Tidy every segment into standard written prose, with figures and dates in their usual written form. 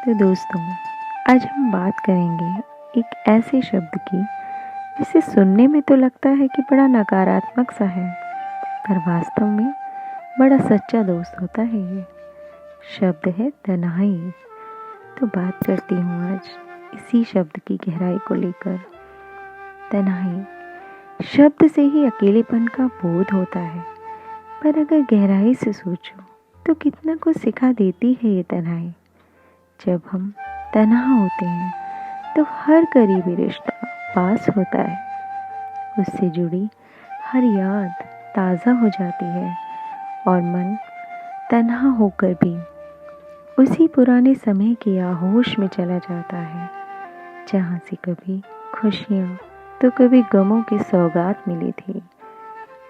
तो दोस्तों, आज हम बात करेंगे एक ऐसे शब्द की जिसे सुनने में तो लगता है कि बड़ा नकारात्मक सा है, पर वास्तव में बड़ा सच्चा दोस्त होता है। ये शब्द है तन्हाई। तो बात करती हूँ आज इसी शब्द की गहराई को लेकर। तन्हाई शब्द से ही अकेलेपन का बोध होता है, पर अगर गहराई से सोचो तो कितना कुछ सिखा देती है ये तन्हाई। जब हम तन्हा होते हैं तो हर करीबी रिश्ता पास होता है, उससे जुड़ी हर याद ताज़ा हो जाती है और मन तन्हा होकर भी उसी पुराने समय के आहोश में चला जाता है, जहाँ से कभी खुशियाँ तो कभी गमों की सौगात मिली थी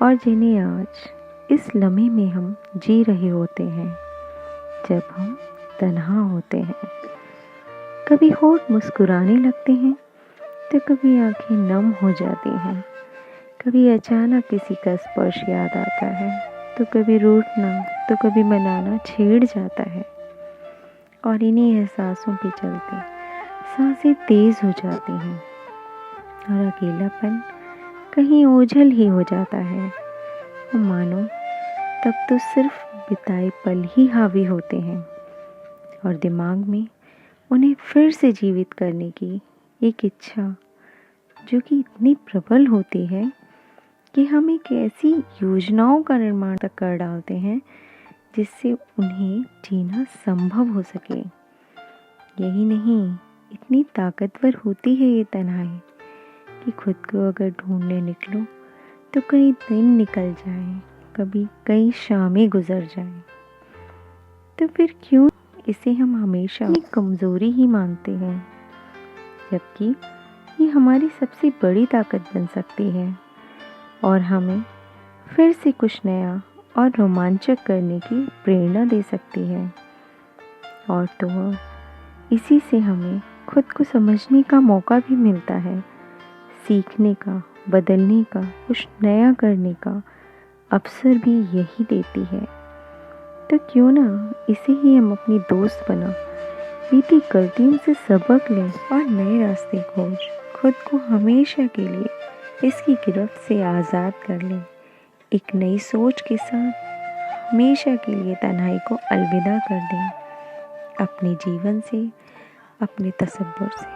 और जिन्हें आज इस लम्हे में हम जी रहे होते हैं जब हम तन्हा होते हैं। कभी होठ मुस्कुराने लगते हैं तो कभी आंखें नम हो जाती हैं, कभी अचानक किसी का स्पर्श याद आता है तो कभी रूठना तो कभी मनाना छेड़ जाता है। और इन्हीं एहसासों के चलते सांसें तेज हो जाती हैं और अकेलापन कहीं ओझल ही हो जाता है। और मानो तब तो सिर्फ बिताए पल ही हावी होते हैं और दिमाग में उन्हें फिर से जीवित करने की एक इच्छा जो कि इतनी प्रबल होती है कि हम एक ऐसी योजनाओं का निर्माण तक कर डालते हैं जिससे उन्हें जीना संभव हो सके। यही नहीं, इतनी ताकतवर होती है ये तन्हाई कि खुद को अगर ढूंढने निकलो तो कई दिन निकल जाए, कभी कई शामें गुजर जाए। तो फिर क्यों इसे हम हमेशा एक कमज़ोरी ही मानते हैं, जबकि ये हमारी सबसे बड़ी ताकत बन सकती है और हमें फिर से कुछ नया और रोमांचक करने की प्रेरणा दे सकती है। और तो और इसी से हमें खुद को समझने का मौका भी मिलता है, सीखने का, बदलने का, कुछ नया करने का अवसर भी यही देती है। तो क्यों ना इसे ही हम अपनी दोस्त बना बीती गलतियों से सबक लें और नए रास्ते खोज खुद को हमेशा के लिए इसकी गिरफ्त से आज़ाद कर लें। एक नई सोच के साथ हमेशा के लिए तन्हाई को अलविदा कर दें, अपने जीवन से, अपने तसव्वुर से।